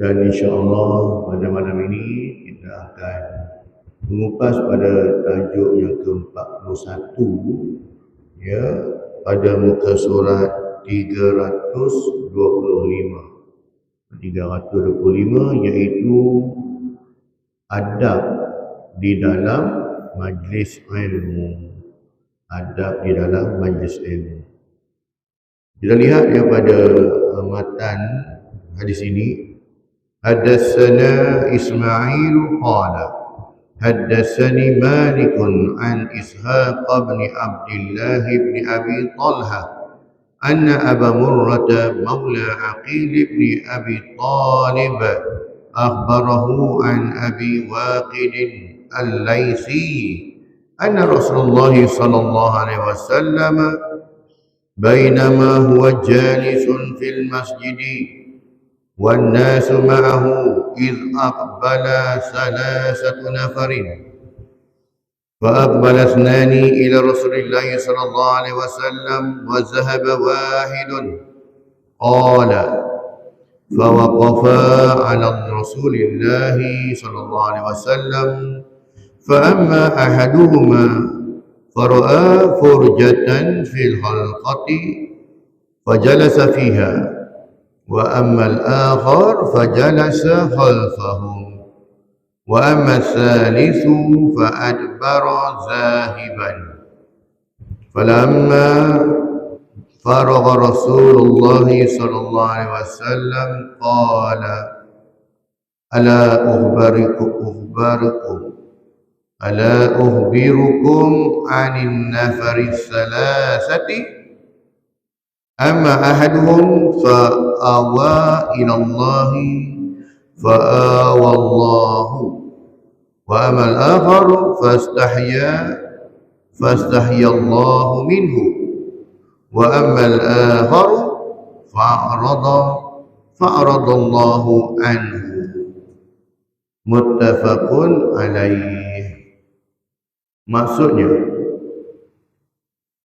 Dan insya-Allah pada malam ini kita akan mengupas pada tajuk yang ke-41, ya, pada muka surat 325, iaitu adab di dalam majlis ilmu. Adab di dalam majlis ilmu. Kita lihat daripada matan hadis ini. Haddatsana Ismail qala haddatsani Malik an Ishaq bin Abdullah bin Abi Talha anna Aba Murrah mawla Aqil bin Abi Talib akhbarahu an Abi Waqid al-Laythi anna Rasulullah sallallahu alaihi wasallam bainama huwa jalisun fil masjid والناس معه إذ أقبل 3 نفر فأقبل 2 إلى رسول الله صلى الله عليه وسلم وذهب واحد قال فوقفا على رسول الله صلى الله عليه وسلم فأما أحدهما فرأى فرجة في الحلقة فجلس فيها وأما الآخر فجلس خلفهم وأما الثالث فأدبر ذاهبا فلما فرغ رسول الله صلى الله عليه وسلم قال ألا أخبركم عن النفر الثلاثة أما أحدهم فآوى إلى الله فآوى الله وأما الآخر فاستحيا الله منه وأما الآخر فأعرض الله عنه muttafaqun alaih. Maksudnya,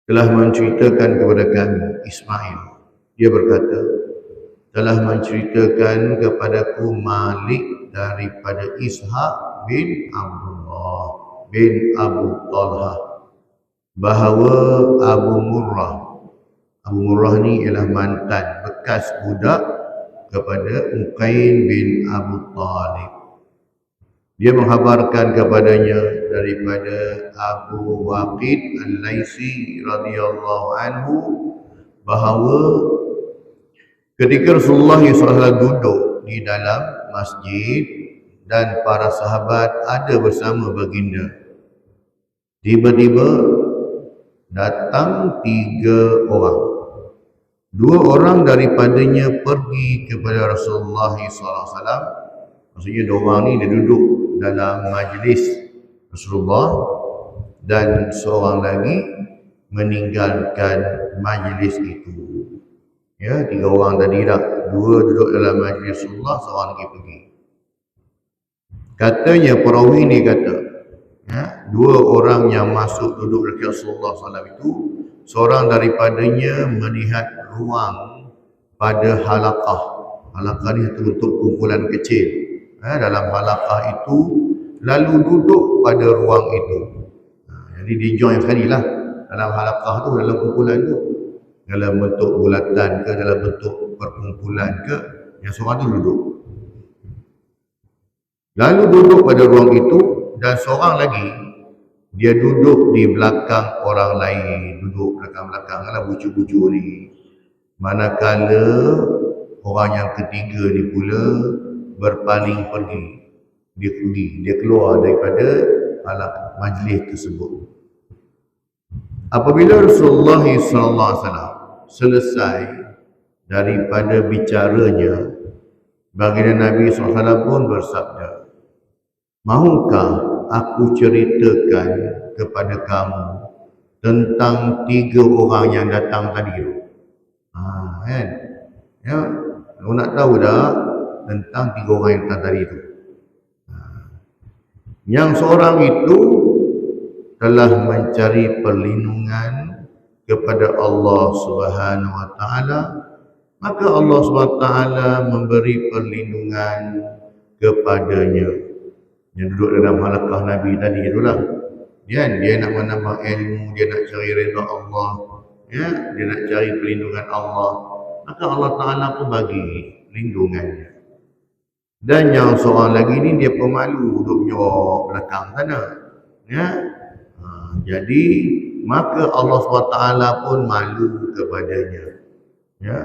telah menceritakan kepada kami Ismail, dia berkata, telah menceritakan kepadaku Malik daripada Ishaq bin Abdullah bin Abu Talha bahawa Abu Murrah ni ialah mantan bekas budak kepada Uqail bin Abu Talib. Dia menghabarkan kepadanya daripada Abu Waqid al-Laythi radhiyallahu anhu bahawa ketika Rasulullah SAW duduk di dalam masjid dan para sahabat ada bersama baginda, tiba-tiba datang 3 orang. 2 orang daripadanya pergi kepada Rasulullah SAW. Maksudnya 2 orang ni dia duduk dalam majlis Rasulullah dan seorang lagi meninggalkan majlis itu. Ya, 3 orang tadi dah. 2 duduk dalam majlis Rasulullah, seorang lagi pergi. Katanya perawi ni kata, ya, 2 orang yang masuk duduk dekat Rasulullah SAW itu, seorang daripadanya melihat ruang pada halaqah. Halaqah ni satu bentuk kumpulan kecil. Dalam halaqah itu lalu duduk pada ruang itu. Jadi dia join sekali lah dalam halaqah tu, dalam kumpulan tu, dalam bentuk bulatan ke, dalam bentuk perkumpulan ke, yang seorang tu duduk. Lalu duduk pada ruang itu, dan seorang lagi dia duduk di belakang orang lain, duduk belakang-belakang lah bucu-bucu ni. Manakala orang yang ketiga ni pula berpaling pergi. Dia keluar daripada majlis tersebut. Apabila Rasulullah SAW selesai daripada bicaranya, baginda Nabi SAW pun bersabda, "Mahukah aku ceritakan kepada kamu tentang 3 orang yang datang tadi tu?" Kan? Ya, kamu nak tahu dah tentang 3 orang yang datang tadi tu. Yang seorang itu telah mencari perlindungan kepada Allah Subhanahu wa taala maka Allah SWT memberi perlindungan kepadanya. Yang duduk dalam halaqah Nabi tadi itulah. Dia nak menambah ilmu, dia nak cari redha Allah, ya, dia nak cari perlindungan Allah, maka Allah Ta'ala pun bagi perlindungannya. Dan yang seorang lagi ni dia pemalu duduk menyorok belakang sana, ya. Jadi maka Allah SWT pun malu kepadanya, ya.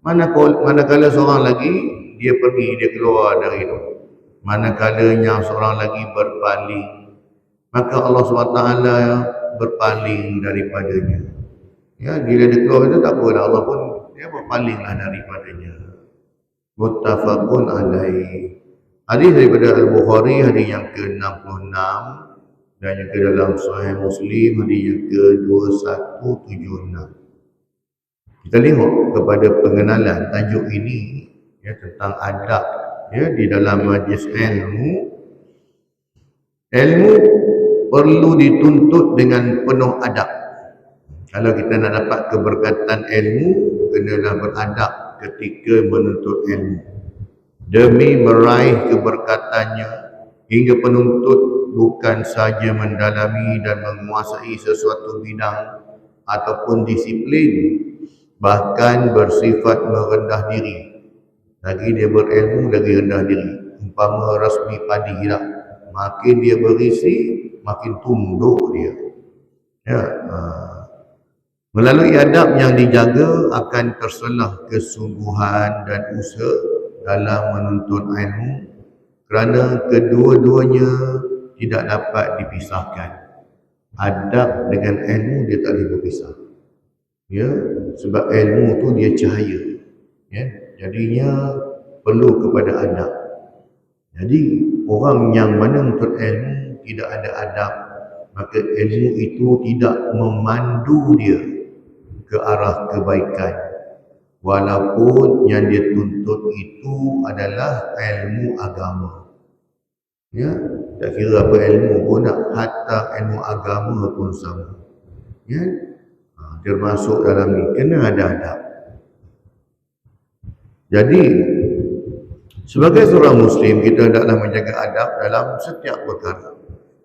Manakala seorang lagi dia pergi, dia keluar dari itu, manakala yang seorang lagi berpaling, maka Allah SWT berpaling daripadanya. Ya, bila dia keluar itu tak apalah, Allah pun dia berpalinglah daripadanya. Muttafaqun alaih. Hadis daripada Al-Bukhari, hadis yang ke-66, dan juga dalam Sahih Muslim hadis yang ke-2176. Kita tengok kepada pengenalan tajuk ini, ya, tentang adab, ya, di dalam majlis ilmu. Ilmu perlu dituntut dengan penuh adab. Kalau kita nak dapat keberkatan ilmu, kenalah beradab ketika menuntut ilmu. Demi meraih keberkatannya, hingga penuntut bukan saja mendalami dan menguasai sesuatu bidang ataupun disiplin, bahkan bersifat merendah diri. Lagi dia berilmu, lagi rendah diri. Umpama rasmi padi lah, makin dia berisi, makin tunduk dia. Ya, melalui adab yang dijaga akan terselah kesungguhan dan usaha dalam menuntut ilmu, kerana kedua-duanya tidak dapat dipisahkan. Adab dengan ilmu dia tak boleh berpisah. Ya, sebab ilmu tu dia cahaya. Ya, jadinya perlu kepada adab. Jadi orang yang mana menuntut ilmu tidak ada adab, maka ilmu itu tidak memandu dia ke arah kebaikan, walaupun yang dia tuntut itu adalah ilmu agama. Ya, tak kira apa ilmu pun, hatta ilmu agama pun sama. Ya, termasuk dalam ni kena ada adab. Jadi sebagai seorang Muslim, kita hendaklah menjaga adab dalam setiap perkara,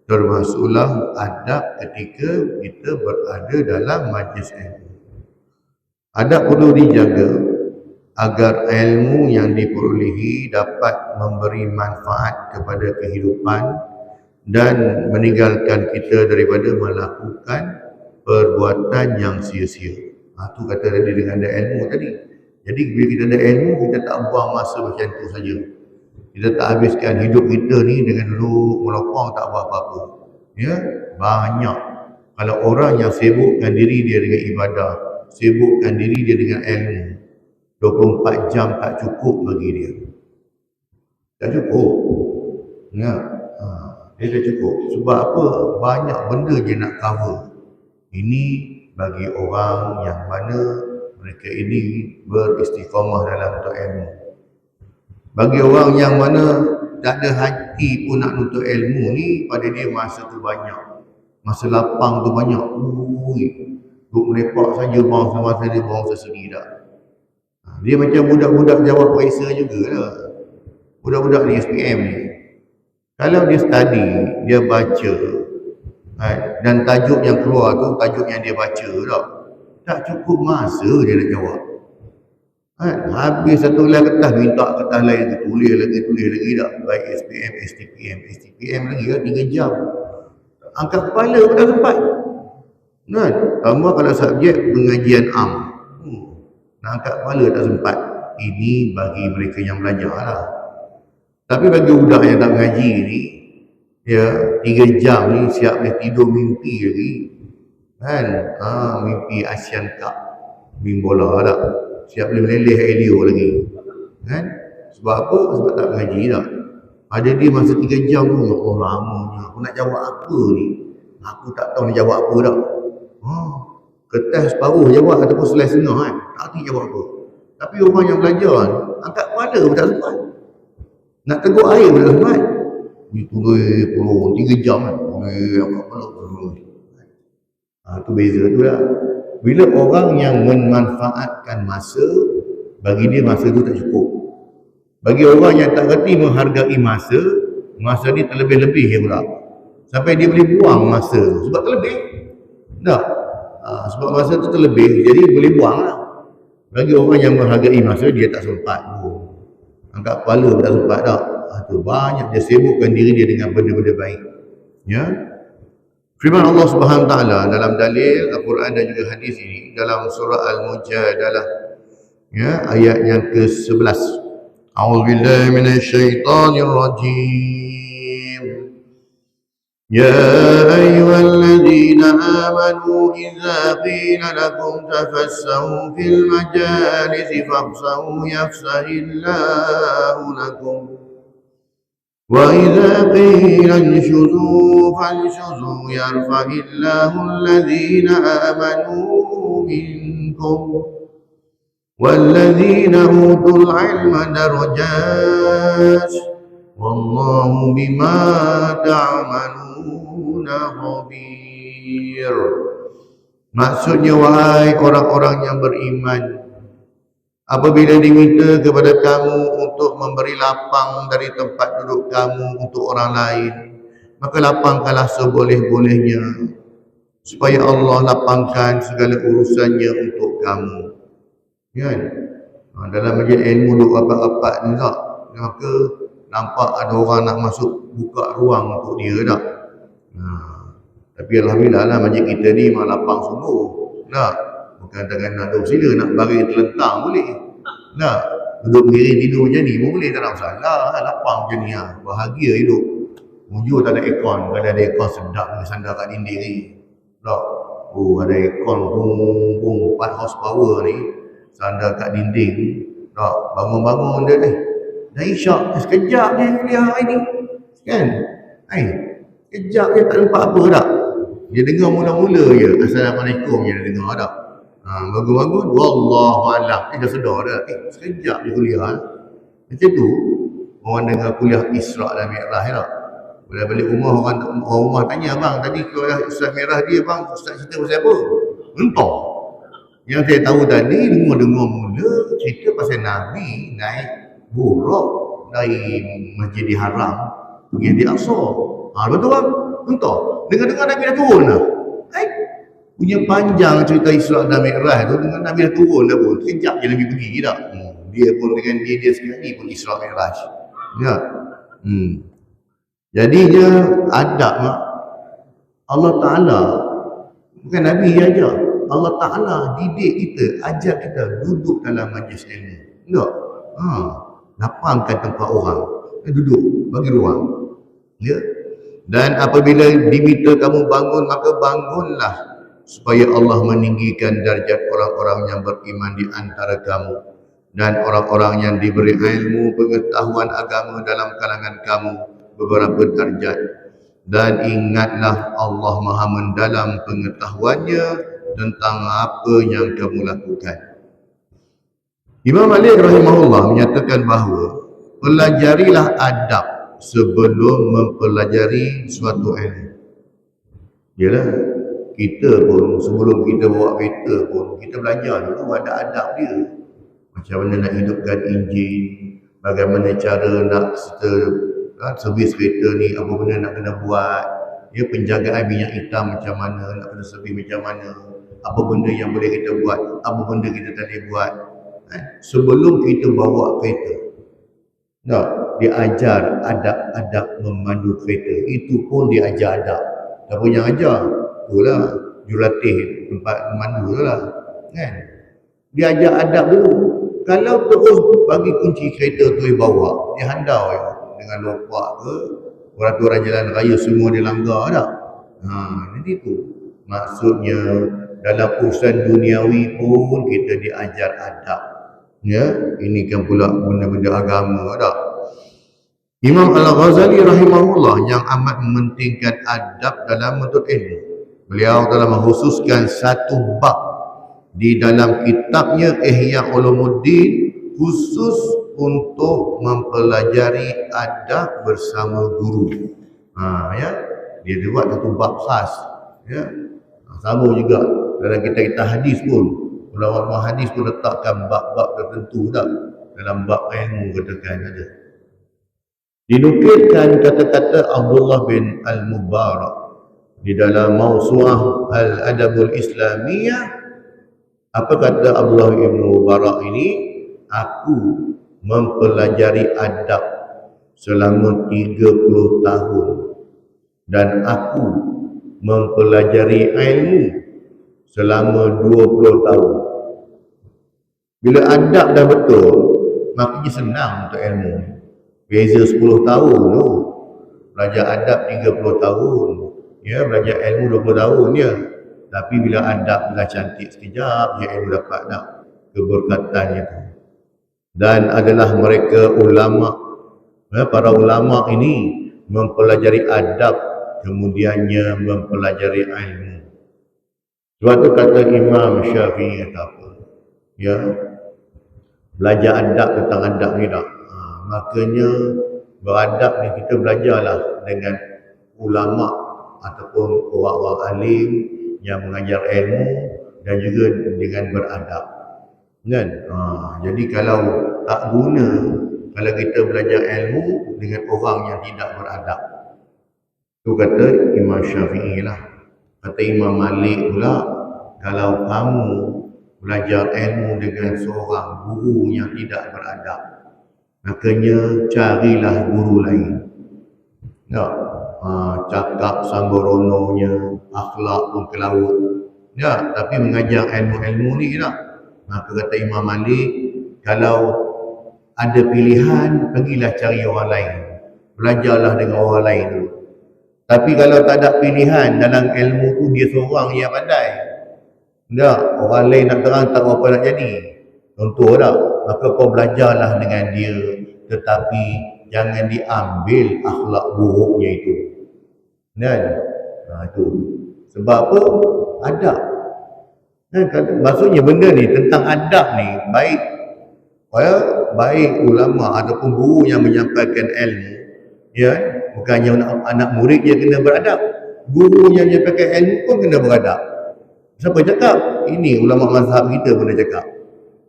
termasuklah adab ketika kita berada dalam majlis ilmu. Adab perlu dijaga agar ilmu yang diperolehi dapat memberi manfaat kepada kehidupan dan meninggalkan kita daripada melakukan perbuatan yang sia-sia. Itu kata tadi dengan ada ilmu tadi. Jadi bila kita ada ilmu, kita tak buang masa macam tu saja. Kita tak habiskan hidup kita ni dengan duduk melopong tak buat apa-apa. Ya, banyak. Kalau orang yang sibukkan diri dia dengan ibadah, sibukkan diri dia dengan ilmu, 24 jam tak cukup bagi dia. Tak cukup. Ya, dia tak cukup. Sebab apa? Banyak benda dia nak cover. Ini bagi orang yang mana mereka ini beristiqamah dalam menuntut ilmu. Bagi orang yang mana tak ada hati pun nak nuntut ilmu ni, pada dia masa tu banyak, masa lapang tu banyak. Duk melepak saja bangsa-bangsa dia, bangsa sini dah. Dia macam budak-budak jawab periksa jugalah. Budak-budak ni SPM ni, kalau dia study, dia baca, dan tajuk yang keluar tu tajuk yang dia baca tak cukup masa dia nak jawab. Habis satu helai kertas, minta kertas lain, tulis lagi tak. Baik SPM, STPM lagi 3 jam. Angkat kepala pun tak sempat. Tambah kalau subjek pengajian am, nak angkat kepala tak sempat. Ini bagi mereka yang belajar lah. Tapi bagi budak yang tak mengaji ni, ya, 3 jam ni siap boleh tidur mimpi lagi. Mimpi Asian Cup, main bola tak. Siap boleh meleleh Elio lagi. Sebab apa? Sebab tak mengaji tak. Ada dia masa 3 jam tu, ya Allah lamanya. Aku nak jawab apa ni? Aku tak tahu nak jawab apa tak. Kertas separuh jawab ataupun selai setengah tak tahu jawab apa. Tapi orang yang belajar ni, angkat kepala pun tak sempat. Nak tegur air pun tak sempat. Dia tulis puluh 3 jam kan. Tulis angkat kepala. Itu beza tu lah. Bila orang yang memanfaatkan masa, Bagi dia masa tu tak cukup. Bagi orang yang tak reti menghargai masa, masa ni terlebih-lebih pula. Sampai dia boleh buang masa tu sebab terlebih. Tak? Sebab masa tu terlebih, jadi boleh buang lah. Bagi orang yang menghargai masa, dia tak sempat. Angkat kepala pun tak sempat tak? Tu banyak dia sibukkan diri dia dengan benda-benda baik. Ya. Firman Allah Subhanahu Wa Taala dalam dalil Al-Quran dan juga hadis ini dalam surah Al-Mujadalah, ya, ayat yang ke-11. A'udzubillahi minasyaitonir rajim. Ya ayyuhalladzina amanu idza qila lakum tafassahu fil majalisi fafsahu yafsahillahu lakum. وَإِذَا قِيلَ انشُزُوا فَانشُزُوا يَرْفَعِ اللَّهُ الَّذِينَ آمَنُوا مِنكُمْ وَالَّذِينَ أُوتُوا الْعِلْمَ دَرَجَاتٍ وَاللَّهُ بِمَا تَعْمَلُونَ خَبِيرٌ. Maksudnya, wahai orang-orang yang beriman, apabila diminta kepada kamu untuk memberi lapang dari tempat duduk kamu untuk orang lain, maka lapangkanlah seboleh-bolehnya, supaya Allah lapangkan segala urusannya untuk kamu. Kan? Dalam majlis ilmu duduk rapat-rapat ni tak? Maka nampak ada orang nak masuk buka ruang untuk dia tak? Tapi alhamdulillah lah majlis kita ni memang lapang sungguh. Tak? Bukan tangan nak duduk sila, nak baring terlentang boleh. Nak duduk miring tidur macam ni pun boleh, tak ada masalah. Lapang macam ni lah, bahagia hidup. Mujur tak ada aircon, kalau ada aircon sedap dengan sandar kat dinding ni. Tak? Ada aircon pung 4 horsepower ni, sandar kat dinding. Tak? Bangun-bangun dia ni. Dah isyak, sekejap dia kuliah hari ni. Kan? Sekejap dia tak nampak apa tak? Dia dengar mula-mula je, Assalamualaikum je dia dengar tak? Bangun-bangun, Wallahualam. Dah sedar dah. Sekejap dia kuliah. Macam tu, orang dengar kuliah Isra' dan Mi'raj tak? Bila balik rumah, orang rumah tanya, abang, tadi kuliah Isra' Mi'raj dia, bang, Ustaz cerita pasal apa? Entah. Yang saya tahu tadi, dengar-dengar mula, cerita pasal Nabi naik buruk dari Masjidil Haram pergi di Aqsa. Betul bang? Entah. Dengar-dengar Nabi dah turun dah. Punya panjang cerita Isra' dan Mi'raj tu, dengan Nabi dah turun dah pun. Sekejap je Nabi pergi tak? Dia pun dengan dia sekali pun Isra' Mi'raj. Ya. Jadinya adab Allah Ta'ala, bukan Nabi aja, Allah Ta'ala didik kita, ajar kita duduk dalam majlis ilmu. Tak? Lapangkan tempat orang. Duduk, bagi ruang. Ya. Dan apabila diminta kamu bangun, maka bangunlah, supaya Allah meninggikan darjat orang-orang yang beriman di antara kamu dan orang-orang yang diberi ilmu pengetahuan agama dalam kalangan kamu beberapa darjat. Dan ingatlah Allah Maha mendalam pengetahuannya tentang apa yang kamu lakukan. Imam Malik rahimahullah menyatakan bahawa pelajarilah adab sebelum mempelajari suatu ilmu. Yalah, kita pun sebelum kita bawa kereta pun kita belajar dulu ada adab dia. Macam mana nak hidupkan enjin, bagaimana cara nak servis kereta ni, apa benda nak kena buat, ya, penjagaan minyak hitam macam mana, nak kena servis macam mana, apa benda yang boleh kita buat, apa benda kita tak boleh buat. Sebelum kita bawa kereta, tak, diajar adab-adab memandu kereta. Itu pun diajar adab. Tak pun yang ajar, itulah jurulatih tempat memandu tu lah. Kan? Diajar adab dulu. Kalau terus bagi kunci kereta tu bawa, dia handau ya, dengan lopak ke, peraturan jalan raya semua dia langgar tak? Jadi tu maksudnya dalam urusan duniawi pun kita diajar adab. Ya, ini kan pula benda-benda agama tak? Imam Al-Ghazali rahimahullah yang amat mementingkan adab dalam menuntut ilmu. Beliau telah mengkhususkan satu bab di dalam kitabnya Ihya Ulumuddin khusus untuk mempelajari adab bersama guru. Ya, dia buat satu bab khas. Ya, sama juga dalam kitab hadis pun ulama hadis pun letakkan bab-bab tertentu tak dalam bab ilmu, katakan ada. Dinukilkan kata-kata Abdullah bin Al-Mubarak di dalam Mawsu'ah Al-Adabul Islamiyah. Apa kata Abdullah bin Mubarak ini? Aku mempelajari adab selama 30 tahun dan aku mempelajari ilmu selama 20 tahun. Bila adab dah betul, maknanya senang untuk ilmu. Beza 10 tahun tu. Belajar adab 30 tahun. Ya, belajar ilmu 20 tahun ya. Tapi bila adab dah cantik sekejap, ya ilmu dapat tak keberkatannya tu. Dan adalah mereka ulama, para ulama ini mempelajari adab, kemudiannya mempelajari ilmu. Sebab tu kata Imam Syafi'i kata apa? Ya, belajar adab tentang adab ni tak. Makanya beradab ni kita belajarlah dengan ulama ataupun orang-orang alim yang mengajar ilmu dan juga dengan beradab. Kan? Jadi kalau tak guna kalau kita belajar ilmu dengan orang yang tidak beradab. Itu kata Imam Syafi'i lah. Kata Imam Malik pula, kalau kamu belajar ilmu dengan seorang guru yang tidak beradab, makanya carilah guru lain. Ya, cakap samborononya, akhlak pun ke laut. Ya, tapi mengajar ilmu-ilmu ni tak. Maka kata Imam Malik, kalau ada pilihan, pergilah cari orang lain. Belajarlah dengan orang lain dulu. Tapi kalau tak ada pilihan dalam ilmu tu, dia seorang yang pandai. Tak, orang lain nak terang tak apa nak jadi. Contoh tak, maka kau belajarlah dengan dia. Tetapi jangan diambil akhlak buruknya itu. Kan? Itu. Sebab apa? Adab. Maksudnya benda ni tentang adab ni, baik ulama ataupun guru yang menyampaikan ilmu, ya, bukannya anak murid yang kena beradab, guru yang menyampaikan ilmu pun kena beradab. Siapa cakap? Ini ulama mazhab kita pun dah cakap.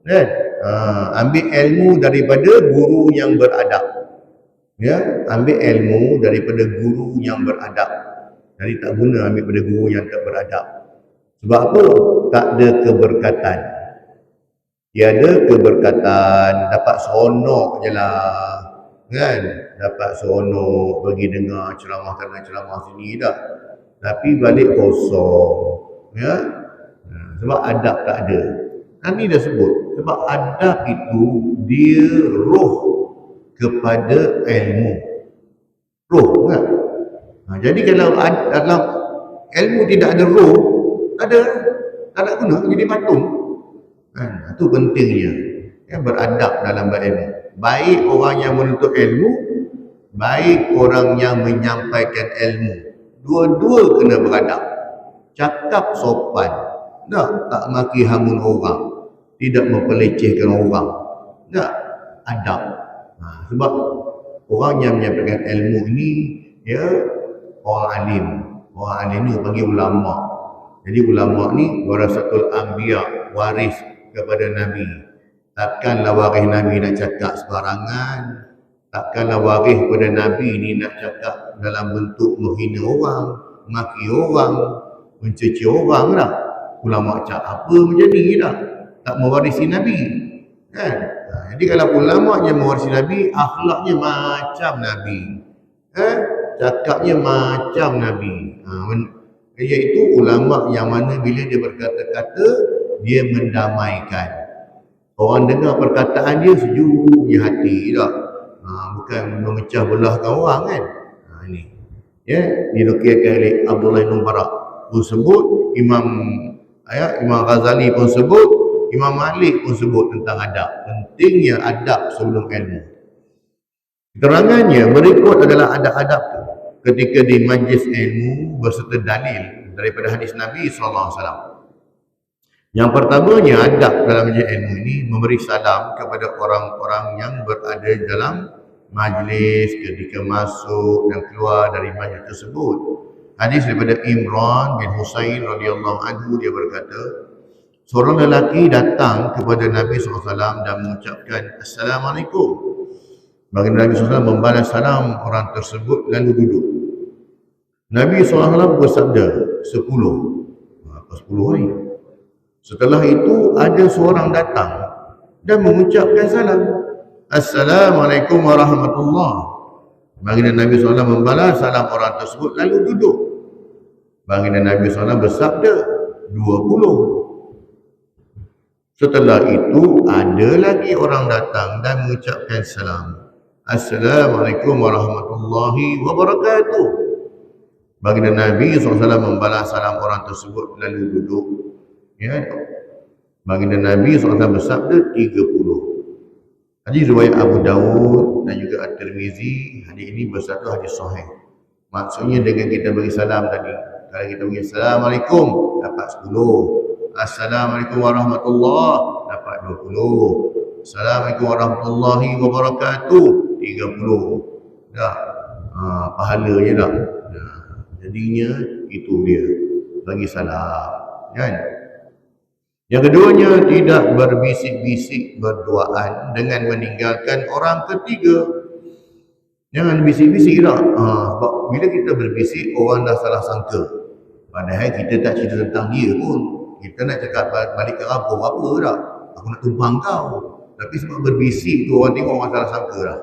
Kan? Ambil ilmu daripada guru yang beradab. Ya, ambil ilmu daripada guru yang beradab. Jadi tak guna ambil daripada guru yang tak beradab. Sebab apa? Tak ada keberkatan. Tiada keberkatan, dapat seronok je lah. Kan? Dapat seronok, pergi dengar ceramah kanan ceramah sini tak. Tapi balik kosong. Ya? Sebab adab tak ada. Ini dah sebut. Sebab adab itu dia roh kepada ilmu. Roh kan? Jadi kalau dalam ilmu tidak ada roh, tak ada guna, jadi patung. Itu pentingnya. Ya, beradab dalam berilmu. Baik orang yang menuntut ilmu, baik orang yang menyampaikan ilmu. Dua-dua kena beradab. Cakap sopan. Tak maki hamun orang. Tidak mempelecehkan orang. Tak, adab. Sebab orang yang menyampaikan ilmu ini, ya, orang alim. Orang alim ni panggil ulama. Jadi ulama ni warasatul anbiya, waris kepada Nabi. Takkanlah waris Nabi nak cakap sebarangan. Takkanlah waris kepada Nabi ni nak cakap dalam bentuk menghina orang, maki orang, mencaci orang lah. Ulama cakap apa menjadi tak? Tak mewarisi Nabi. Kan? Jadi kalau ulama yang mewarisi Nabi, akhlaknya macam Nabi. Cakapnya macam Nabi. Iaitu ulama yang mana bila dia berkata-kata, dia mendamaikan. Orang dengar perkataan dia sejuknya hati tak? Bukan memecah belahkan orang kan? Ini. Ya, dinukilkan oleh Abdullah bin Mubarak pun sebut, Imam Ghazali pun sebut, Imam Malik pun sebut tentang adab. Pentingnya adab sebelum ilmu. Keterangannya berikut adalah adab-adab tu ketika di majlis ilmu berserta dalil daripada hadis Nabi SAW. Yang pertamanya adab dalam majlis ilmu ini memberi salam kepada orang-orang yang berada dalam majlis ketika masuk dan keluar dari majlis tersebut. Hadis daripada Imran bin Husain radhiyallahu anhu, dia berkata, Seorang lelaki datang kepada Nabi SAW dan mengucapkan Assalamualaikum. Baginda Nabi SAW membalas salam orang tersebut lalu duduk. Nabi SAW bersabda 10. Apa 10 ni? Setelah itu ada seorang datang dan mengucapkan salam. Assalamualaikum warahmatullahi. Baginda Nabi SAW membalas salam orang tersebut lalu duduk. Baginda Nabi SAW bersabda 20. Setelah itu ada lagi orang datang dan mengucapkan salam. Assalamualaikum warahmatullahi wabarakatuh. Baginda Nabi SAW membalas salam orang tersebut lalu duduk. Ya. Baginda Nabi SAW bersabda 30. Hadis riwayat Abu Dawud dan juga At-Tirmizi. Hadis ini bersatu hadis sahih. Maksudnya dengan kita bagi salam tadi, kalau kita bagi Assalamualaikum dapat 10. Assalamualaikum warahmatullahi dapat 20. Assalamualaikum warahmatullahi wabarakatuh 30. Dah. Pahalanya dah. Jadinya itu dia. Bagi salam. Kan? Yang keduanya, tidak berbisik-bisik berduaan dengan meninggalkan orang ketiga. Jangan bisik-bisik tak. Sebab bila kita berbisik, orang dah salah sangka. Padahal kita tak cerita tentang dia pun. Kita nak cakap balik ke kampung apa tak? Aku nak tumpang kau. Tapi sebab berbisik tu orang tengok, orang salah sangka dah.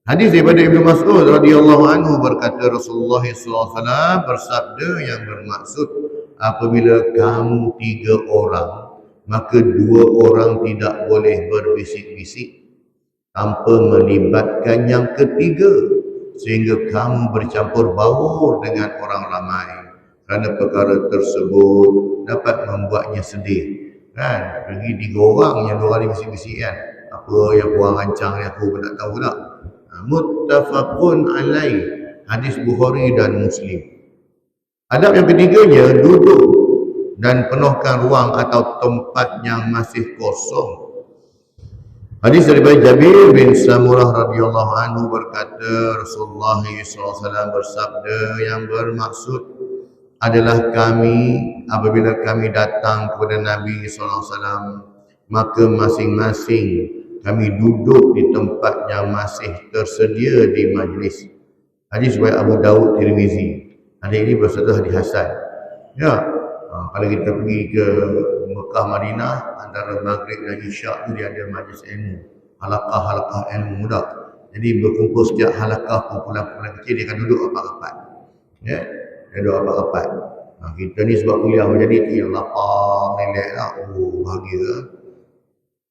Hadis daripada Ibnu Mas'ud radhiyallahu anhu berkata Rasulullah SAW bersabda yang bermaksud apabila kamu 3 orang, maka 2 orang tidak boleh berbisik-bisik tanpa melibatkan yang ketiga sehingga kamu bercampur baur dengan orang ramai. Kerana perkara tersebut dapat membuatnya sedih. Kan? Pergi 3 orang yang 2 orang ni bisik-bisik kan. Apa yang korang rancang ni aku pun tak tahu tak. Muttafaqun alaih. Hadis Bukhari dan Muslim. Adab yang ketiganya, duduk dan penuhkan ruang atau tempat yang masih kosong. Hadis daripada Jabir bin Samurah radhiyallahu anhu berkata Rasulullah SAW bersabda yang bermaksud adalah kami apabila kami datang kepada Nabi SAW, maka masing-masing kami duduk di tempat yang masih tersedia di majlis. Hadis riwayat Abu Dawud Tirmizi. Hadis ini bersatu hadis hasan. Ya, kalau kita pergi ke Mekah Madinah, antara Maghrib dan Isyak tu dia ada majlis ilmu, halaqah ilmu tak. Jadi berkumpul setiap halaqah kumpulan-kumpulan kecil, dia akan duduk rapat-rapat. Ya. Dia duduk rapat-rapat. Kita ni sebab kuliah menjadi tu yang lapar, relax lah. Oh, bahagia.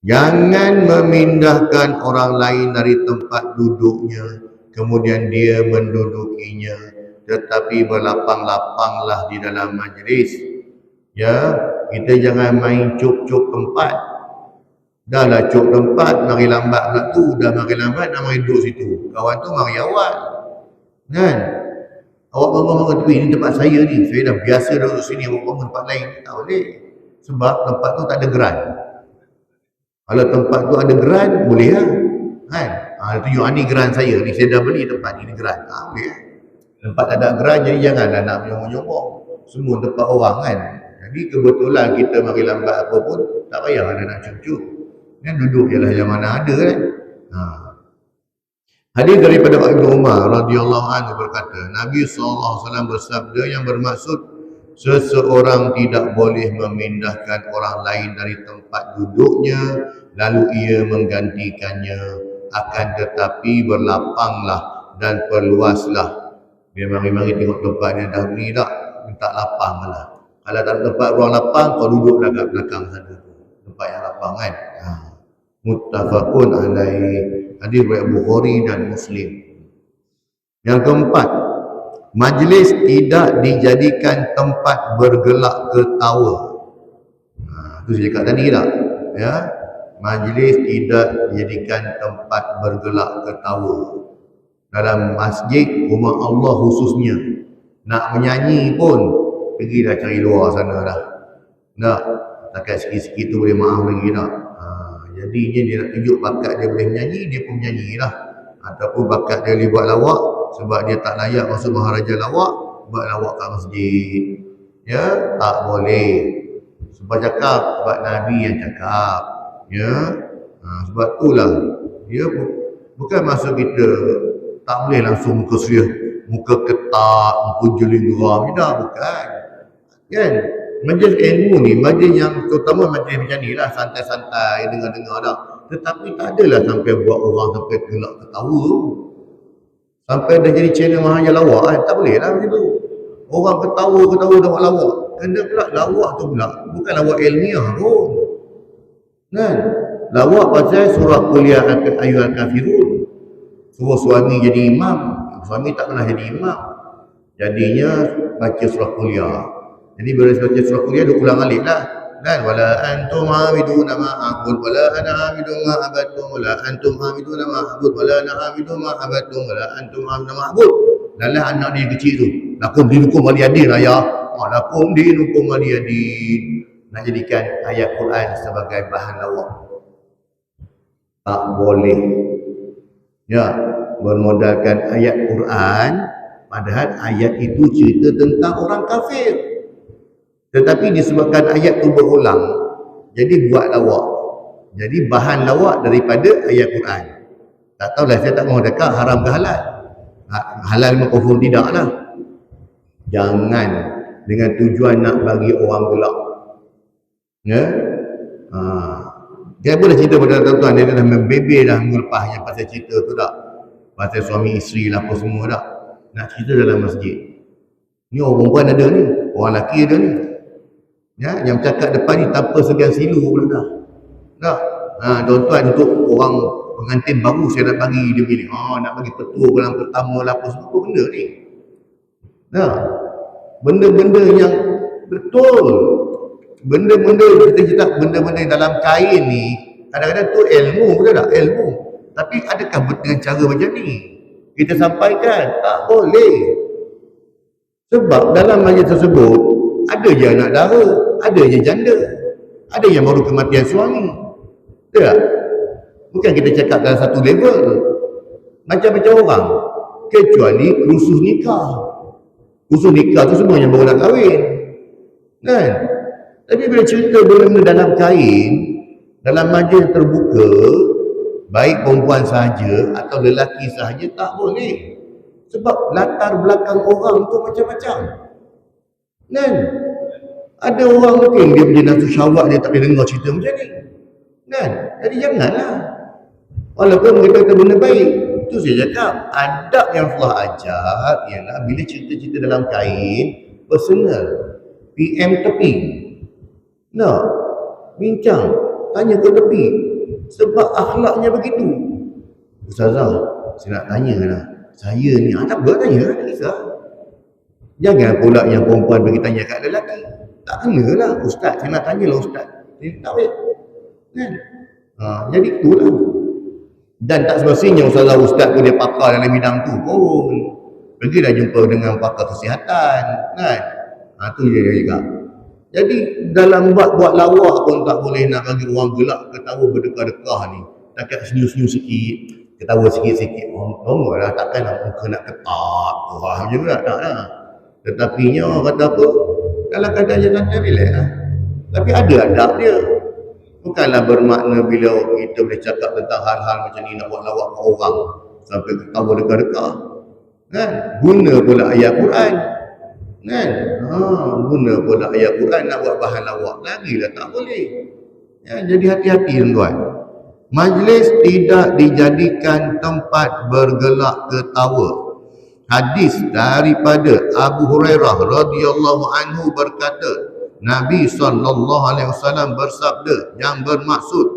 Jangan memindahkan orang lain dari tempat duduknya, kemudian dia mendudukinya, tetapi berlapang-lapanglah di dalam majlis. Ya, kita jangan main cuk-cuk tempat. Dah lah cuk tempat, mari lambat pula tu. Dah mari lambat, nak mari duduk situ. Kawan tu mari awal. Kan? Awak bangun tepi, ini tempat saya ni. Saya dah biasa duduk sini, awak bangun tempat lain. Tak boleh. Sebab tempat tu tak ada geran. Kalau tempat tu ada geran, boleh lah. Kan? Tunjuk ni geran saya. Ni saya dah beli tempat ni geran. Boleh lah. Tempat tak ada geran, jadi janganlah nak menyombong-nyombong. Semua tempat orang kan. Jadi kebetulan kita mari lambat apa pun, tak payah ada nak cucuk. Kan duduk je lah yang mana ada kan. Hadis daripada Ibnu Umar radhiyallahu anhu berkata, Nabi SAW bersabda yang bermaksud seseorang tidak boleh memindahkan orang lain dari tempat duduknya lalu ia menggantikannya, akan tetapi berlapanglah dan perluaslah. Dia mari-mari tengok tempat dia dah ni tak, minta lapang lah. Kalau tak ada tempat ruang lapang, kau duduklah kat belakang sana tu. Tempat yang lapang kan. Muttafaqun alaihi. Hadis riwayat Bukhari dan Muslim. Yang keempat, majlis tidak dijadikan tempat bergelak ketawa. Itu saya cakap tadi tak? Ya, majlis tidak dijadikan tempat bergelak ketawa. Dalam masjid rumah Allah khususnya, nak menyanyi pun pergilah cari luar sana dah. Tak, takat sikit-sikit tu boleh maaf lagi tak? Jadinya dia nak tunjuk bakat dia boleh menyanyi, dia pun menyanyi lah. Ataupun bakat dia boleh buat lawak, sebab dia tak layak masuk maharaja lawak, buat lawak kat masjid. Ya, tak boleh. Sebab cakap, sebab Nabi yang cakap. Ya. Sebab itulah. Ya, bukan maksud kita tak boleh langsung muka serius, muka ketat, muka jeling geram. Tidak, bukan. Kan? Majlis ilmu ni, majlis yang terutama majlis macam ni lah, santai-santai, dengar-dengar dah. Tetapi tak adalah sampai buat orang sampai gelak ketawa tu. Sampai dah jadi channel mahanya lawak kan. Tak boleh lah macam tu. Orang ketawa tengok lawak. Kena pula lawak tu pula bukan lawak ilmiah pun. Kan? Lawak pasal surah kuliah ayat kafirun. Suruh suami jadi imam. Suami tak pernah jadi imam. Jadinya baca surah kuliah. Jadi bila baca surah kuliah dia ulang alik lah. Kan? Wala antum hamiduna ma'abud wala ana hamidun ma'abadtum wala antum hamiduna ma'abud wala ana hamidun ma'abadtum wala antum hamiduna ma'abud. Dalam anak dia kecil tu, lakum dinukum waliyadin ayah. Lakum dinukum waliyadin. Nak jadikan ayat Quran sebagai bahan lawak. Tak boleh. Ya, bermodalkan ayat Quran, padahal ayat itu cerita tentang orang kafir. Tetapi disebabkan ayat itu berulang, jadi buat lawak. Jadi bahan lawak daripada ayat Quran. Tak tahulah, saya tak mahu cakap haram ke halal. Halal makufur tidak lah. Jangan dengan tujuan nak bagi orang gelak. Ya? Dia boleh cerita pada tuan-tuan, dia dah membebel dah melepasnya pasal cerita tu tak. Pasal suami isteri lah apa semua tak. Nak cerita dalam masjid. Ni orang perempuan ada ni, orang lelaki ada ni. Ya, yang cakap depan ni tanpa segan silu pula dah. Tak? Tuan-tuan, untuk orang pengantin baru saya nak bagi dia pilih. Nak bagi petua bulan pertama lah apa semua benda ni. Nah, benda-benda yang betul. Benda-benda kita cakap benda-benda dalam kain ni kadang-kadang tu ilmu, betul tak? Ilmu. Tapi adakah dengan cara macam ni kita sampaikan? Tak boleh. Sebab dalam majlis tersebut ada je anak dara, ada je janda, ada yang baru kematian suami. Betul tak? Bukan kita cakap dalam satu level. Macam-macam orang. Kecuali khusus nikah. Khusus nikah tu semua yang baru nak kahwin. Kan? Tapi bila cerita benda-benda dalam kain, dalam majlis terbuka, baik perempuan sahaja atau lelaki sahaja, tak boleh. Sebab latar belakang orang tu macam-macam. Kan? Ada orang mungkin dia punya nafsu syahwat, dia tak boleh dengar cerita macam ni. Kan? Jadi janganlah. Walaupun kita kata benda baik, itu saya cakap adab yang Allah ajar ialah bila cerita-cerita dalam kain personal, PM tepi. Nak bincang, tanya ke tepi. Sebab akhlaknya begitu. Ustazah, saya nak tanya lah. Saya ni, tak boleh tanya lah, tak kisah. Jangan pula yang perempuan bagi tanya kat lelaki. Tak kena lah. Ustaz, saya nak tanya lah Ustaz. Tak boleh. Kan? Jadi itulah. Dan tak semestinya ustaz pun dia pakar dalam bidang tu pun. Pergilah jumpa dengan pakar kesihatan. Kan? Tu dia juga. Jadi dalam buat lawak pun tak boleh nak bagi orang gelak ketawa berdekah-dekah ni. Takat senyum-senyum sikit, ketawa sikit-sikit. Oh lah, takkan muka nak ketat. Macam tu tak lah. Tetapinya orang kata apa? Dalam keadaan je santai relax lah. Tapi ada adab dia. Bukanlah bermakna bila kita boleh cakap tentang hal-hal macam ni nak buat lawak ke orang sampai ketawa dekat-dekat. Kan? Guna pula ayat Quran. Kan? Guna pula ayat Quran nak buat bahan lawak. Lagilah tak boleh. Ya, jadi hati-hati tuan-tuan. Majlis tidak dijadikan tempat bergelak ketawa. Hadis daripada Abu Hurairah radhiyallahu anhu berkata, Nabi SAW bersabda yang bermaksud,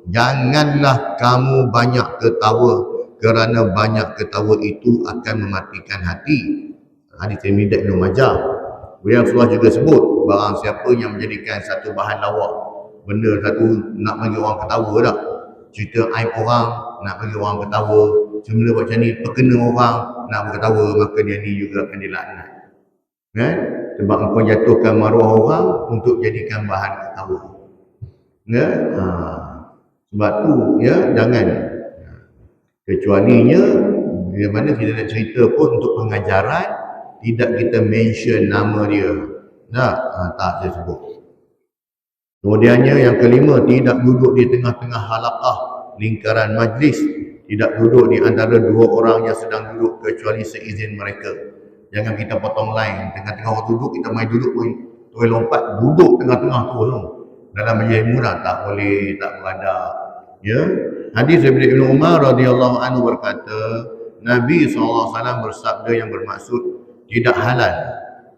janganlah kamu banyak ketawa kerana banyak ketawa itu akan mematikan hati. Hadis Tirmidzi dan Ibnu Majah. Kemudian Rasulullah juga sebut, barang siapa yang menjadikan satu bahan lawak, benda satu nak bagi orang ketawa dah. Cerita aib orang nak bagi orang ketawa, benda macam ni perkena orang nak berketawa, maka dia ni juga akan dilaknat. Kan? Sebab engkau jatuhkan maruah orang untuk jadikan bahan ketawa. Ya? Sebab tu ya, jangan. Kecualinya bila mana kita nak cerita pun untuk pengajaran, tidak kita mention nama dia. Tak saya sebut. Kemudiannya yang kelima, tidak duduk di tengah-tengah halaqah lingkaran majlis, tidak duduk di antara dua orang yang sedang duduk kecuali seizin mereka. Jangan kita potong line, tengah-tengah orang duduk kita main duduk pun boleh lompat duduk tengah-tengah tu tu. Dalam majlis murah tak boleh, tak beradab. Ya. Hadis daripada Ibnu Umar radhiyallahu anhu berkata, Nabi SAW bersabda yang bermaksud tidak halal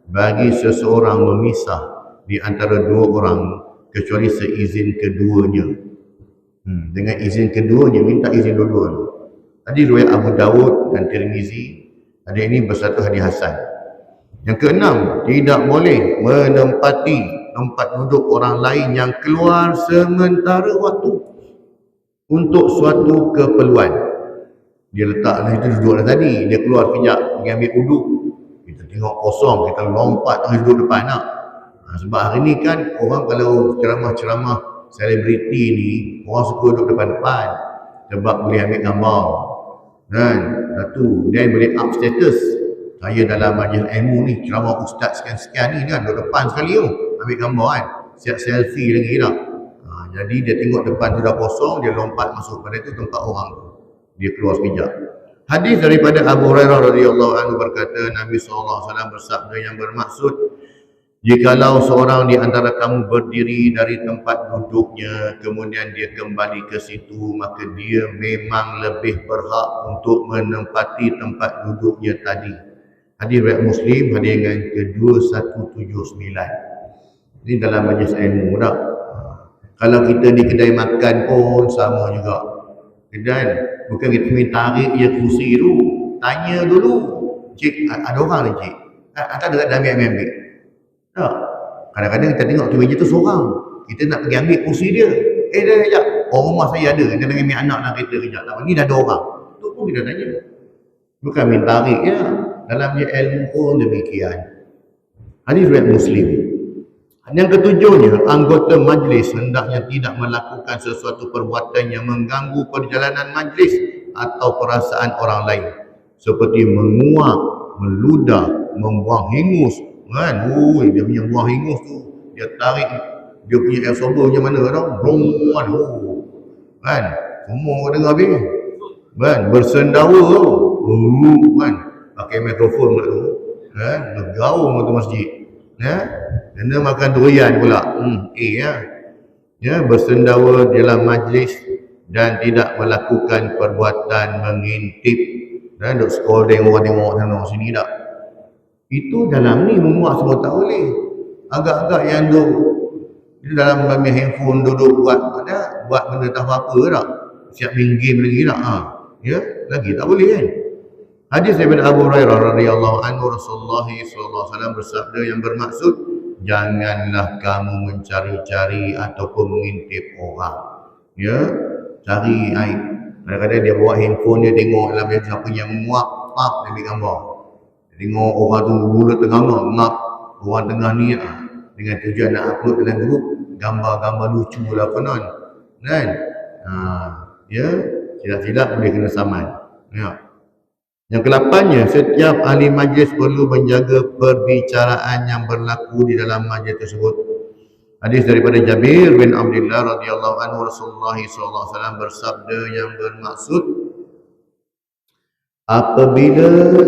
bagi seseorang memisah di antara dua orang kecuali seizin keduanya. Dengan izin keduanya, minta izin dua-dua. Hadis riwayat Abu Dawud dan Tirmizi. Hadis ini bersatu hadis hasan. Yang keenam, tidak boleh menempati tempat duduk orang lain yang keluar sementara waktu untuk suatu keperluan. Dia letaklah itu duduklah tadi, dia keluar kejap pergi ambil uduk. Kita tengok kosong, kita lompat terus duduk depan nak. Sebab hari ni kan orang kalau ceramah-ceramah selebriti ni, orang suka duduk depan-depan sebab boleh ambil gambar kan. Satu, dia boleh up status. Saya dalam majlis ilmu ni, ceramah ustaz sekian-sekian ni kan, duduk depan sekali tu, ambil gambar kan, siap selfie lagi tak. Jadi dia tengok depan tu dah kosong, dia lompat masuk pada tu tempat orang tu, dia keluar sekejap. Hadis daripada Abu Hurairah radhiyallahu anhu berkata, Nabi SAW bersabda yang bermaksud, jikalau seorang di antara kamu berdiri dari tempat duduknya, kemudian dia kembali ke situ, maka dia memang lebih berhak untuk menempati tempat duduknya tadi. Hadis riwayat Muslim, hadis yang ke-2179. Ini dalam majlis ilmu tak? Kalau kita di kedai makan pun sama juga. Kedai, bukan kita minta tarik je kursi tu. Tanya dulu. Cik, ada orang ni cik? Tak ada dah ambil. Tak. Kadang-kadang kita tengok tu meja tu seorang. Kita nak pergi ambil kursi dia. Sekejap. Orang rumah saya ada. Dia nak ambil anak dalam kereta kejap. Ni dah ada orang. Tu pun kita tanya. Bukan minta tarik ya. Dalam ilmu pun demikian. Hadis riwayat Muslim. Yang ketujuhnya, anggota majlis hendaknya tidak melakukan sesuatu perbuatan yang mengganggu perjalanan majlis atau perasaan orang lain, seperti menguap, meludah, membuang hingus kan. Dia punya buang hingus tu, dia tarik dia punya air sober macam mana tau, brong kan, semua dengar habis kan, bersendawa tu kan, pakai mikrofon pula tu kan, bergaung tu masjid ya. Kena makan durian pula. Ya, bersendawa dalam majlis dan tidak melakukan perbuatan mengintip dan duk scrolling orang tengok sana sini tak. Itu dalam ni memuat semua tak boleh. Agak-agak yang duk di dalam handphone duduk buat benda tak apa tak. Siap main game lagi tak. Ya, lagi tak boleh kan. Hadis daripada Abu Hurairah radhiyallahu anhu, Rasulullah SAW bersabda yang bermaksud, janganlah kamu mencari-cari ataupun mengintip orang. Ya, cari aib. Kadang-kadang dia bawa handphone dia tengok dalam dia siapa yang muak, dia ambil gambar. Dia tengok orang tu mula tengah ngap, orang tengah ni dengan tujuan nak upload dalam grup, gambar-gambar lucu lah konon. Kan? Ya, silap-silap boleh kena saman. Ya. Yang ke-8-nya, setiap ahli majlis perlu menjaga perbicaraan yang berlaku di dalam majlis tersebut. Hadis daripada Jabir bin Abdullah radhiyallahu anhu, Rasulullah SAW bersabda yang bermaksud, apabila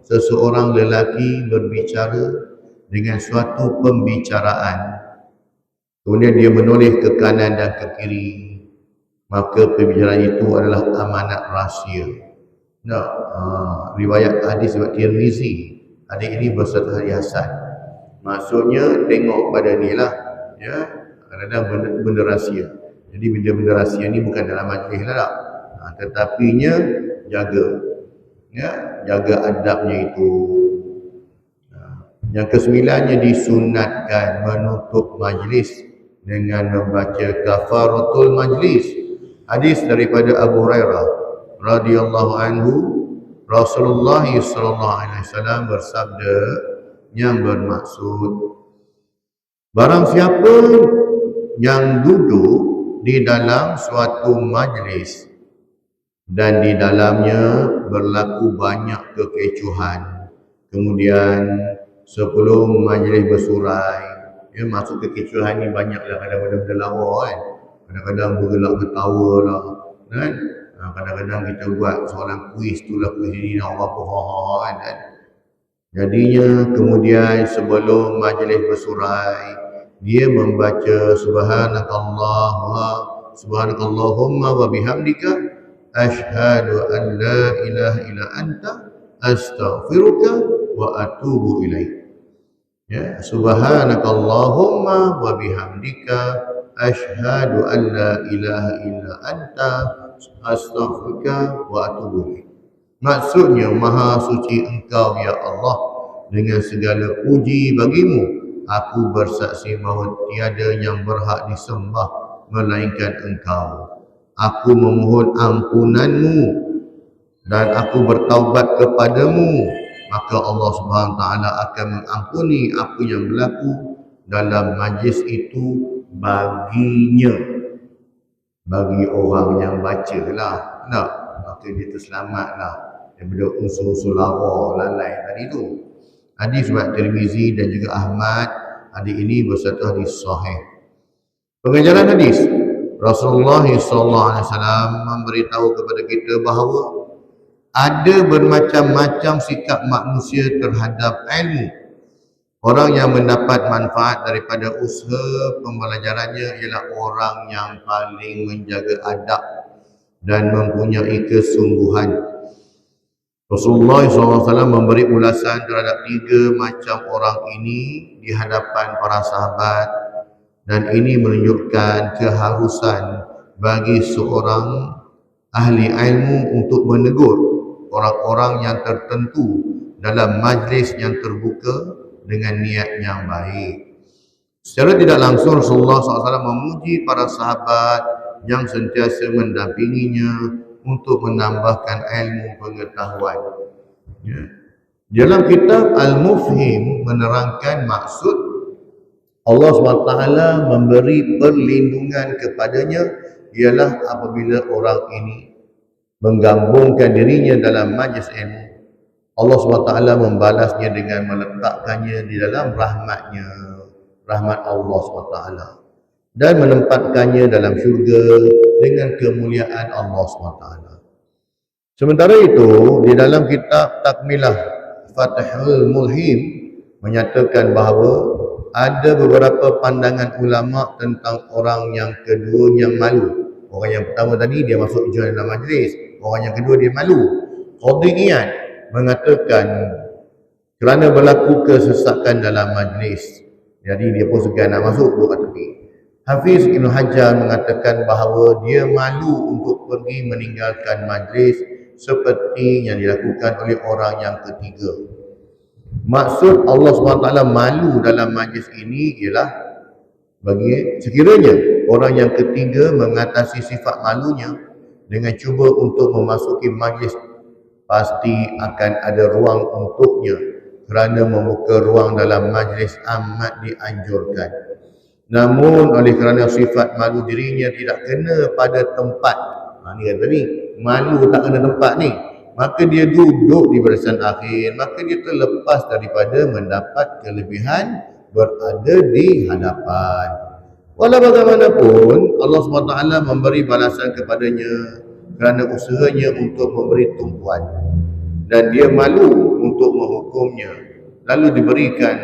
seseorang lelaki berbicara dengan suatu pembicaraan, kemudian dia menoleh ke kanan dan ke kiri, maka pembicaraan itu adalah amanat rahsia. Riwayat hadis riwayat Tirmizi. Hadis ini bersatu hadis hasan. Maksudnya tengok pada ni lah ya, kadang-kadang benda rahsia. Jadi benda-benda rahsia ni bukan dalam majlis lah tak. Tetapinya jaga adabnya itu. Yang ke-9-nya, disunatkan menutup majlis dengan membaca kafaratul majlis. Hadis daripada Abu Hurairah radhiyallahu anhu, Rasulullah SAW bersabda yang bermaksud, barang siapa yang duduk di dalam suatu majlis dan di dalamnya berlaku banyak kekecohan, kemudian sebelum majlis bersurai masuk kekecohan ni banyaklah, kadang-kadang benda lawa kan. Kadang-kadang bergelak ketawa lah kan. Kadang-kadang kita buat soalan kuis tu lah, kuis ini nak apa kan. Jadinya kemudian sebelum majlis bersurai, dia membaca subhanakallahumma wa bihamdika asyhadu an la ilaha illa anta astaghfiruka wa atubu ilaik. Ya, subhanakallahumma wa bihamdika asyhadu an la ilaha illa anta astaghfiruka wa atubu ilaik. Maksudnya, maha suci engkau ya Allah, dengan segala puji bagimu aku bersaksi bahawa tiada yang berhak disembah melainkan engkau. Aku memohon ampunanmu dan aku bertaubat kepadamu, maka Allah Subhanahu Wa Taala akan mengampuni apa yang berlaku dalam majlis itu baginya, bagi orang yang baca lah. Tak? Maka dia terselamatlah daripada unsur-unsur lawa lalai tadi tu. Hadis riwayat Tirmizi dan juga Ahmad. Hadis ini bersatu hadis sahih. Pengajaran hadis, Rasulullah SAW memberitahu kepada kita bahawa ada bermacam-macam sikap manusia terhadap ilmu. Orang yang mendapat manfaat daripada usaha pembelajarannya ialah orang yang paling menjaga adab dan mempunyai kesungguhan. Rasulullah SAW memberi ulasan terhadap 3 macam orang ini di hadapan para sahabat, dan ini menunjukkan keharusan bagi seorang ahli ilmu untuk menegur orang-orang yang tertentu dalam majlis yang terbuka dengan niat yang baik. Secara tidak langsung Rasulullah SAW memuji para sahabat yang sentiasa mendampinginya untuk menambahkan ilmu pengetahuan. Ya. Dalam kitab Al-Mufhim menerangkan maksud Allah SWT memberi perlindungan kepadanya ialah apabila orang ini menggabungkan dirinya dalam majlis ilmu, Allah SWT membalasnya dengan meletakkannya di dalam rahmatnya, rahmat Allah SWT, dan menempatkannya dalam syurga dengan kemuliaan Allah SWT. Sementara itu, di dalam kitab Takmilah Fathul Mulhim menyatakan bahawa ada beberapa pandangan ulama tentang orang yang keduanya malu. Orang yang pertama tadi dia masuk join dalam majlis, orang yang kedua dia malu. Qadhi Iyad mengatakan kerana berlaku kesesakan dalam majlis, jadi dia pun segan nak masuk, duduk kat tepi. Hafiz Ibn Hajar mengatakan bahawa dia malu untuk pergi meninggalkan majlis seperti yang dilakukan oleh orang yang ketiga. Maksud Allah SWT malu dalam majlis ini ialah bagi sekiranya orang yang ketiga mengatasi sifat malunya dengan cuba untuk memasuki majlis, pasti akan ada ruang untuknya, kerana membuka ruang dalam majlis amat dianjurkan. Namun oleh kerana sifat malu dirinya tidak kena pada tempat, ni kata ni, malu tak kena tempat ni, maka dia duduk di barisan akhir, maka dia terlepas daripada mendapat kelebihan berada di hadapan. Walau bagaimanapun, Allah SWT memberi balasan kepadanya kerana usahanya untuk memberi tumpuan, dan dia malu untuk menghukumnya, lalu diberikan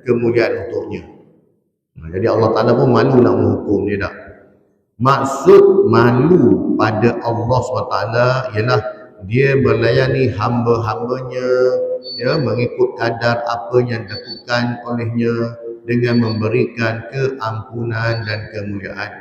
kemuliaan untuknya. Jadi Allah Ta'ala pun malu nak menghukum dia tak? Maksud malu pada Allah SWT ialah dia melayani hamba-hambanya, ya, mengikut kadar apa yang dilakukan olehnya dengan memberikan keampunan dan kemuliaan.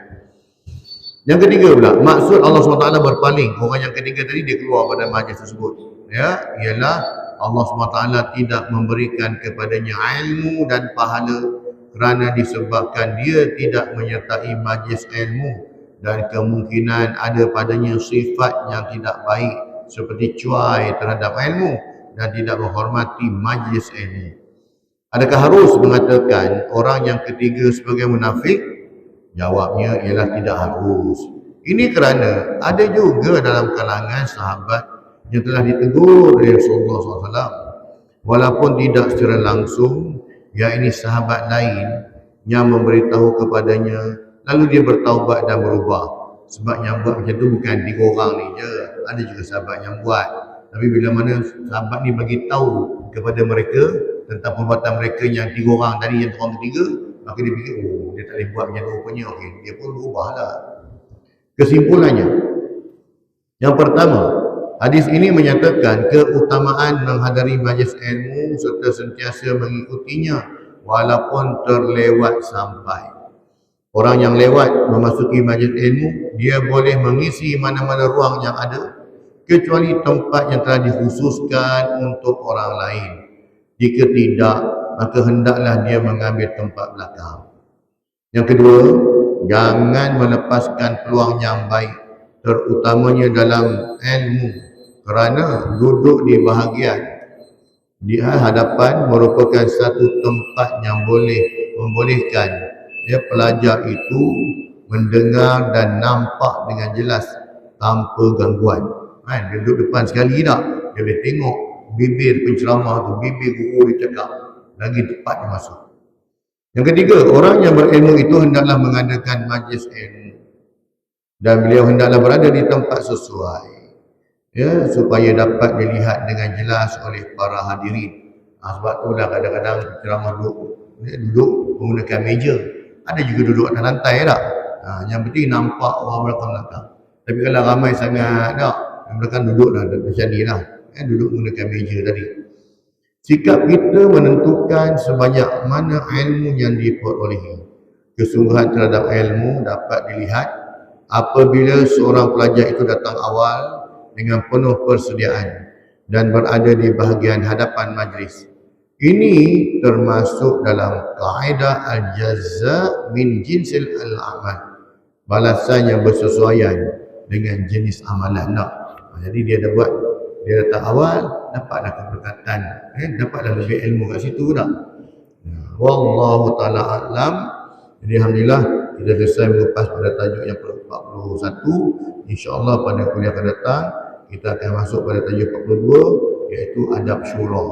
Yang ketiga pula, maksud Allah SWT berpaling, orang yang ketiga tadi dia keluar pada majlis tersebut, ya, ialah Allah SWT tidak memberikan kepadanya ilmu dan pahala kerana disebabkan dia tidak menyertai majlis ilmu, dan kemungkinan ada padanya sifat yang tidak baik seperti cuai terhadap ilmu dan tidak menghormati majlis ilmu. Adakah harus mengatakan orang yang ketiga sebagai munafik? Jawabnya ialah tidak harus. Ini kerana ada juga dalam kalangan sahabat yang telah ditegur oleh Rasulullah SAW, walaupun tidak secara langsung, yakni sahabat lain yang memberitahu kepadanya, lalu dia bertaubat dan berubah. Sebab yang buat macam tu bukan 3 orang ni je, ada juga sahabat yang buat. Tapi bila mana sahabat ni bagi tahu kepada mereka tentang perbuatan mereka yang 3 orang tadi, yang orang ketiga, maka dia fikir, oh dia tak boleh buat macam tu rupanya. Okey, dia pun berubahlah. Kesimpulannya, yang pertama, hadis ini menyatakan keutamaan menghadiri majlis ilmu serta sentiasa mengikutinya walaupun terlewat sampai. Orang yang lewat memasuki majlis ilmu, dia boleh mengisi mana-mana ruang yang ada kecuali tempat yang telah dikhususkan untuk orang lain. Jika tidak, maka hendaklah dia mengambil tempat belakang. Yang kedua, jangan melepaskan peluang yang baik, terutamanya dalam ilmu, kerana duduk di bahagian di hadapan merupakan satu tempat yang membolehkan pelajar itu mendengar dan nampak dengan jelas tanpa gangguan. Dia duduk depan sekali tak, dia boleh tengok bibir penceramah tu, bibir guru dia cakap, lagi tepat dia masuk. Yang ketiga, orang yang berilmu itu hendaklah mengadakan majlis ilmu dan beliau hendaklah berada di tempat sesuai, supaya dapat dilihat dengan jelas oleh para hadirin. Sebab itulah kadang-kadang penceramah duduk menggunakan meja. Ada juga duduk atas lantai tak? Yang penting nampak orang belakang-belakang. Tapi kalau ramai sangat tak, yang belakang duduklah macam ni lah. Duduk menggunakan meja tadi. Sikap kita menentukan sebanyak mana ilmu yang diperolehi. Kesungguhan terhadap ilmu dapat dilihat apabila seorang pelajar itu datang awal dengan penuh persediaan dan berada di bahagian hadapan majlis. Ini termasuk dalam kaedah al-jazza min jinsil al-amal. Balasan yang bersesuaian dengan jenis amalan. Jadi dia datang awal, dapatlah keberkatan, dapatlah lebih ilmu kat situ tak? Wallahu ta'ala a'lam. Jadi alhamdulillah kita selesai mengupas pada tajuk yang 41. InsyaAllah pada kuliah akan datang kita akan masuk pada tajuk 42, iaitu adab syura.